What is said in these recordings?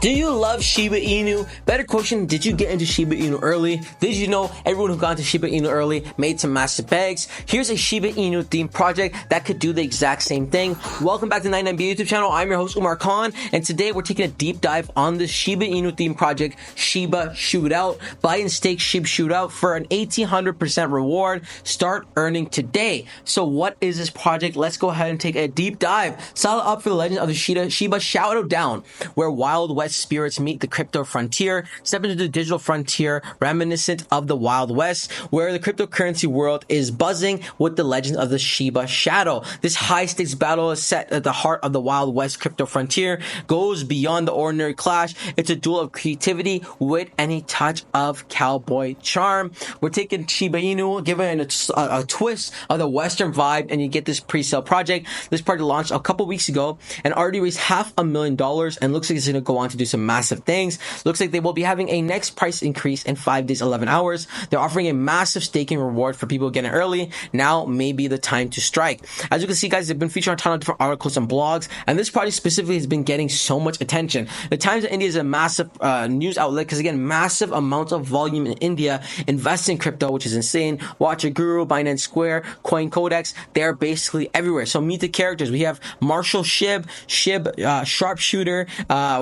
Do you love Shiba Inu? Better question, did you get into Shiba Inu early? Did you know everyone who got into Shiba Inu early made some massive bags? Here's a Shiba Inu themed project that could do the exact same thing. Welcome back to the 99B YouTube channel. I'm your host Umar Khan, and today we're taking a deep dive on the Shiba Inu themed project, Shiba Shootout. Buy and stake SHIB Shootout for an 1800% reward. Start earning today. So what is this project? Let's go ahead and take a deep dive. Saddle up for the legend of the Shiba Showdown, where Wild West spirits meet the crypto frontier. Step into the digital frontier reminiscent of the Wild West, where the cryptocurrency world is buzzing with the legend of the Shiba Shadow. This high stakes battle is set at the heart of the Wild West crypto frontier, goes beyond the ordinary clash. It's a duel of creativity with any touch of cowboy charm. We're taking Shiba Inu, giving it a twist of the Western vibe, and you get this pre-sale project. This project launched a couple weeks ago and already raised $500,000 and looks like it's going to go on to do some massive things. Looks like they will be having a next price increase in 5 days, 11 hours. They're offering a massive staking reward for people getting early. Now may be the time to strike. As you can see, guys, they've been featured on a ton of different articles and blogs, and this project specifically has been getting so much attention. The Times of India is a massive news outlet because, again, massive amounts of volume in India invest in crypto, which is insane. Watcher Guru, Binance Square, Coin Codex, they're basically everywhere. So meet the characters. We have Marshall Shib, Sharpshooter.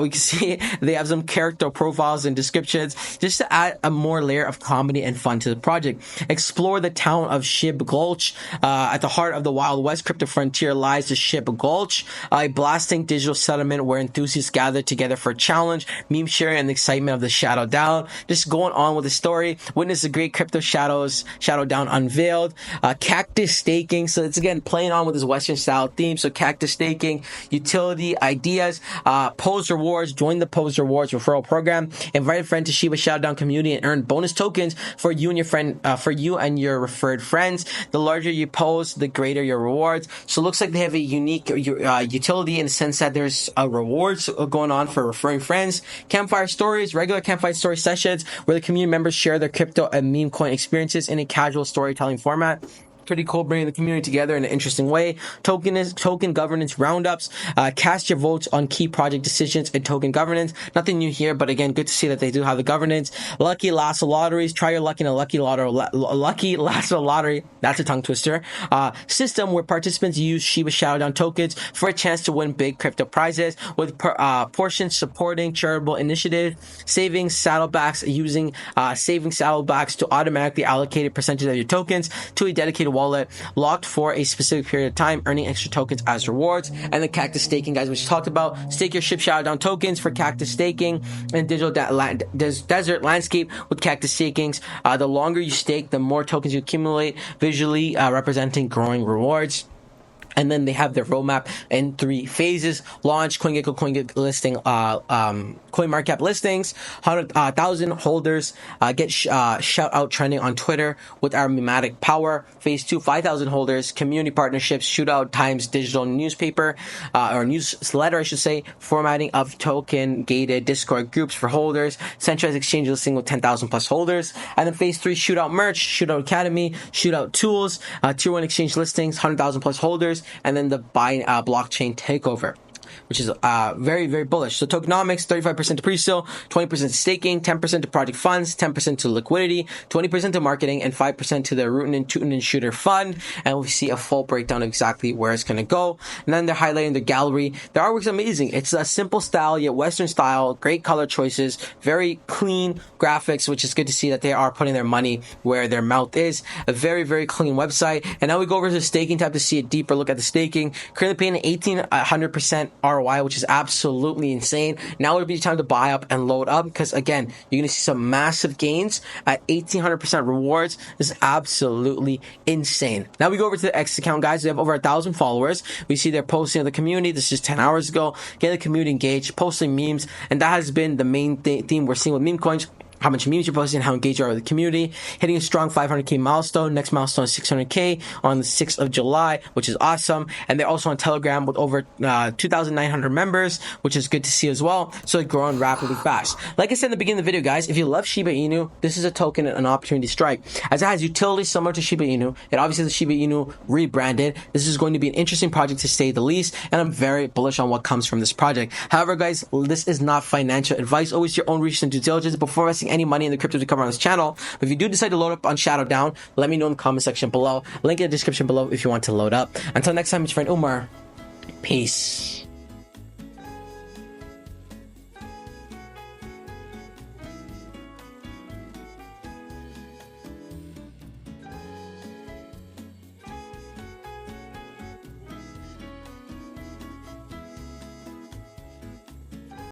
We can see they have some character profiles and descriptions just to add a more layer of comedy and fun to the project. Explore the town of Shib Gulch. At the heart of the Wild West crypto frontier lies the Shib Gulch, a blasting digital settlement where enthusiasts gather together for a challenge, meme sharing, and the excitement of the Shadow Down. Just going on with the story. Witness the great crypto Shadow Down unveiled. Cactus staking. So it's again playing on with this Western style theme. So cactus staking, utility ideas, pose rewards. Join the Pose Rewards referral program. Invite a friend to Shiba Showdown community and earn bonus tokens for you and your friend, for you and your referred friends. The larger you pose, the greater your rewards. So it looks like they have a unique utility in the sense that there's rewards going on for referring friends. Campfire stories, regular campfire story sessions where the community members share their crypto and meme coin experiences in a casual storytelling format. Pretty cool, bringing the community together in an interesting way. Token governance roundups. Cast your votes on key project decisions and token governance. Nothing new here, but again, good to see that they do have the governance. Lucky Lasso lotteries. Try your luck in a Lucky Lasso lottery. That's a tongue twister. System where participants use Shiba Showdown tokens for a chance to win big crypto prizes, with portions supporting charitable initiatives. Savings saddlebacks, using savings saddlebacks to automatically allocate a percentage of your tokens to a dedicated wallet locked for a specific period of time, earning extra tokens as rewards. And the cactus staking, guys, which we talked about. Stake your SHIB Showdown tokens for cactus staking and digital desert landscape with cactus stakings. The longer you stake, the more tokens you accumulate, visually representing growing rewards. And then they have their roadmap in 3 phases: launch, CoinGecko listing, CoinMarketCap listings, 100,000 holders, get shout out trending on Twitter with our mimetic power. Phase 2, 5,000 holders, community partnerships, Shootout Times digital newspaper, or newsletter, I should say, formatting of token gated Discord groups for holders, centralized exchange listing with 10,000 plus holders. And then phase 3, Shootout merch, Shootout Academy, Shootout tools, tier 1 exchange listings, 100,000 plus holders, and then the blockchain takeover, which is very, very bullish. So Tokenomics, 35% to pre-sale, 20% to staking, 10% to project funds, 10% to liquidity, 20% to marketing, and 5% to the Rootin' and Tootin' and Shooter fund. And we see a full breakdown of exactly where it's going to go. And then they're highlighting the gallery. The artwork's amazing. It's a simple style, yet Western style, great color choices, very clean graphics, which is good to see that they are putting their money where their mouth is. A very, very clean website. And now we go over to the staking tab to see a deeper look at the staking. Currently paying 1,800% ROI, which is absolutely insane. Now would be time to buy up and load up because, again, you're going to see some massive gains at 1,800% rewards. This is absolutely insane. Now we go over to the X account, guys. They have over 1,000 followers. We see they're posting in the community. This is 10 hours ago. Getting the community engaged, posting memes, and that has been the main theme we're seeing with meme coins. how much memes you're posting, how engaged you are with the community, hitting a strong 500k milestone. Next milestone is 600k on the 6th of July, which is awesome. And they're also on Telegram with over 2,900 members, which is good to see as well. So it's growing rapidly fast. Like I said in the beginning of the video, guys, if you love Shiba Inu, this is a token and an opportunity to strike, as it has utility similar to Shiba Inu. It obviously is Shiba Inu rebranded. This is going to be an interesting project to say the least, and I'm very bullish on what comes from this project. However, guys, this is not financial advice. Always your own research and due diligence before investing any money in the crypto to cover on this channel. But if you do decide to load up on Shootout, let me know in the comment section below. Link in the description below if you want to load up. Until next time, it's your friend Umar. Peace.